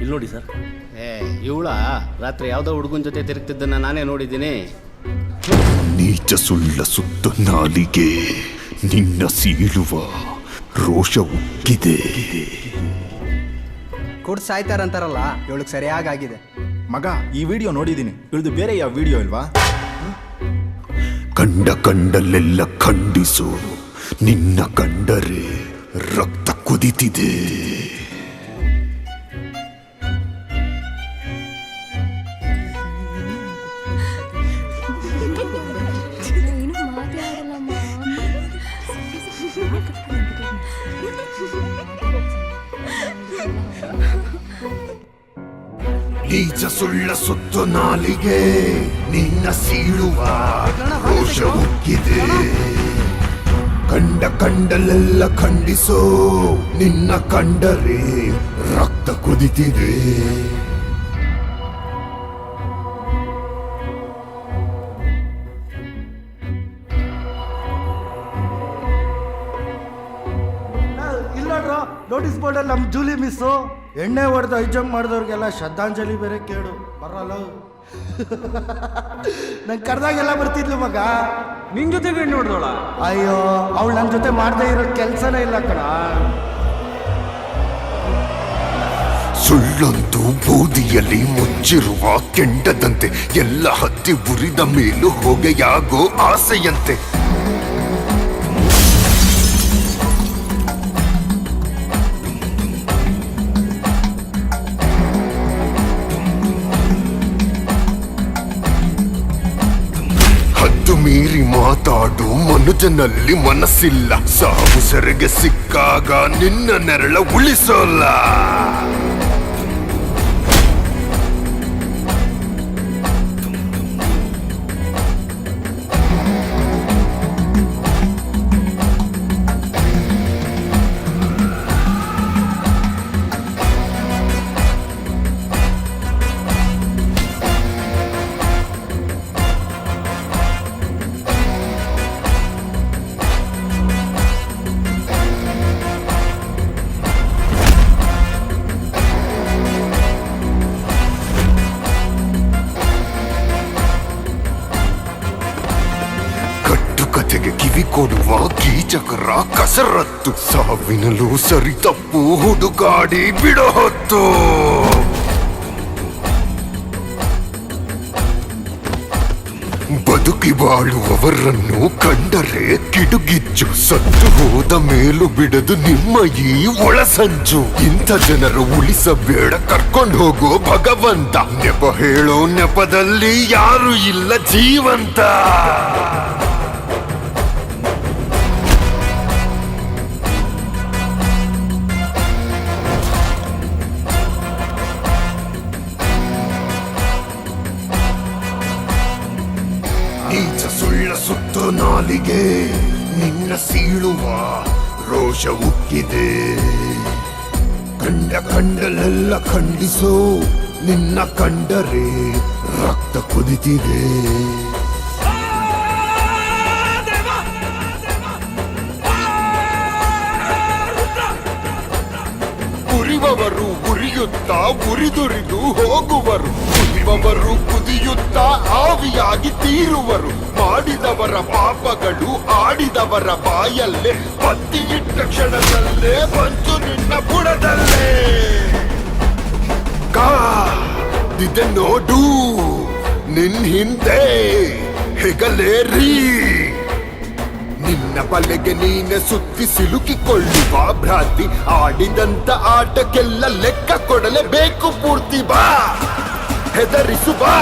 ಇಲ್ಲಿ ನೋಡಿ ಸರ್. ಇವಳ ರಾತ್ರಿ ಯಾವುದೋ ಹುಡುಗನ ಜೊತೆ ತಿರುಗ್ತಿದ್ದನ್ನ ನಾನೇ ನೋಡಿದ್ದೀನಿ. ನೀಚ ಸುಳ್ಳ ಸುತ್ತ ನಾಲಿಗೆ ನಿನ್ನ ಸೀಳುವ ರೋಷ ಉಕ್ಕಿದೆ. ಕೊಡ್ ಸಾಯ್ತಾರಂತಾರಲ್ಲ, ಇವಳಿಗೆ ಸರಿಯಾಗಿದೆ. ಮಗ, ಈ ವಿಡಿಯೋ ನೋಡಿದ್ದೀನಿ. ಇಳ್ದು ಬೇರೆ ಯಾವ ವಿಡಿಯೋ ಇಲ್ವಾ? ಕಂಡಲ್ಲೆಲ್ಲ ಖಂಡಿಸು, ನಿನ್ನ ಕಂಡರೆ ರಕ್ತ ಕುದಿತಿದೆ. ನೀಚ ಸುಳ್ಳ ಸುತ್ತು ನಾಲಿಗೆ ನಿನ್ನ ಸೀಳುವ ರೋಷ ಉಕ್ಕಿದೆ. ಕಂಡಲ್ಲೆಲ್ಲ ಖಂಡಿಸೋ, ನಿನ್ನ ಕಂಡರೆ ರಕ್ತ ಕುದಿತಿದೆ. ನೋಟಿಸ್ ಬೋರ್ಡಲ್ಲಿ ನಮ್ಮ ಜೂಲಿ ಮಿಸ್ಸು ಎಣ್ಣೆ ಹೊಡೆದು ಹೈ ಜಂಪ್ ಮಾಡಿದವ್ರಿಗೆಲ್ಲ ಶ್ರದ್ಧಾಂಜಲಿ ಬೇರೆ ಕೇಳು ಬರಲ್ಲ. ನಂಗೆ ಕರೆದಾಗೆಲ್ಲ ಬರ್ತಿದ್ಲು ಮಗ. ನಿನ್ ಜೊತೆಗೆ ಎಣ್ಣೆ ಹೊಡೆದೋಳ? ಅಯ್ಯೋ, ಅವಳು ನನ್ನ ಜೊತೆ ಮಾಡದೇ ಇರೋ ಕೆಲಸನೇ ಇಲ್ಲ ಕಣ. ಸುಳ್ಳೊಂದು ಬೂದಿಯಲ್ಲಿ ಮುಚ್ಚಿರುವ ಕೆಂಡದಂತೆ, ಎಲ್ಲ ಹತ್ತಿ ಉರಿದ ಮೇಲೂ ಹೊಗೆಯಾಗೋ ಆಸೆಯಂತೆ. ಮೀರಿ ಮಾತಾಡು ಮನುಜನಲ್ಲಿ ಮನಸ್ಸಿಲ್ಲ, ಸಾವು ಸೆರೆಗೆ ಸಿಕ್ಕಾಗ ನಿನ್ನ ನೆರಳ ಉಳಿಸೋಲ್ಲ. ಕಥೆಗೆ ಕಿವಿ ಕೊಡುವ ಕೀಚಕರ ಕಸರತ್ತು, ಸಾವಿನಲ್ಲೂ ಸರಿ ತಪ್ಪು ಹುಡುಕಾಡಿ ಬಿಡೋ ಹೊತ್ತು. ಬದುಕಿ ಬಾಳುವವರನ್ನು ಕಂಡರೆ ಕಿಡುಗಿಚ್ಚು, ಸತ್ತು ಹೋದ ಮೇಲೂ ಬಿಡದು ನಿಮ್ಮ ಈ ಒಳಸಂಚು. ಇಂಥ ಜನರು ಉಳಿಸಬೇಡ, ಕರ್ಕೊಂಡು ಹೋಗೋ ಭಗವಂತ. ನೆಪ ಹೇಳೋ ನೆಪದಲ್ಲಿ ಯಾರು ಇಲ್ಲ ಜೀವಂತ. ನೀಚ ಸುಳ್ಳ ಸುತ್ತು ನಾಲಿಗೆ ನಿನ್ನ ಸೀಳುವ ರೋಷ ಉಕ್ಕಿದೆ. ಕಂಡಲ್ಲೆಲ್ಲ ಖಂಡಿಸೋ, ನಿನ್ನ ಕಂಡರೆ ರಕ್ತ ಕುದಿತಿದೆ. ಉರಿಯುವವರು ಉರಿಯುತ್ತಾ ಉರಿದುರಿದು ಹೋಗುವರು, ಕುದಿಯುವವರು ಕುದಿಯುತ್ತಾ ಆವಿಯಾಗಿ ತೀರುವರು. ಮಾಡಿದವರ ಪಾಪಗಳು ಆಡಿದವರ ಬಾಯಲ್ಲೇ, ಬತ್ತಿಯಿಟ್ಟ ಕ್ಷಣದಲ್ಲೇ ಬಂತು ನಿನ್ನ ಬುಡದಲ್ಲೇ. ಕಾದಿದೆ ನೋಡು ನಿನ್ ಹಿಂದೆ ಹೆಗಲೇರಿ, ನಿನ್ನ ಬಲೆಗೆ ನೀನೆ ಸುತ್ತಿ ಸಿಲುಕಿಕೊಳ್ಳುವ ಭ್ರಾಂತಿ. ಆಡಿದಂತ ಆಟಕ್ಕೆಲ್ಲ ಲೆಕ್ಕ ಕೊಡಲೇಬೇಕು ಪೂರ್ತಿ. ಬಾ ಹೆದರಿಸು ಬಾ.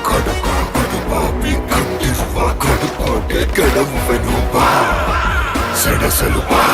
ಕಡುಪಾಪಿ ಕಟ್ಟಿರುವ ಕಡುಕೋಟೆ ಕೆಡವುವೆನು ಬಾ, ಸೆಡಸಲು ಬಾ.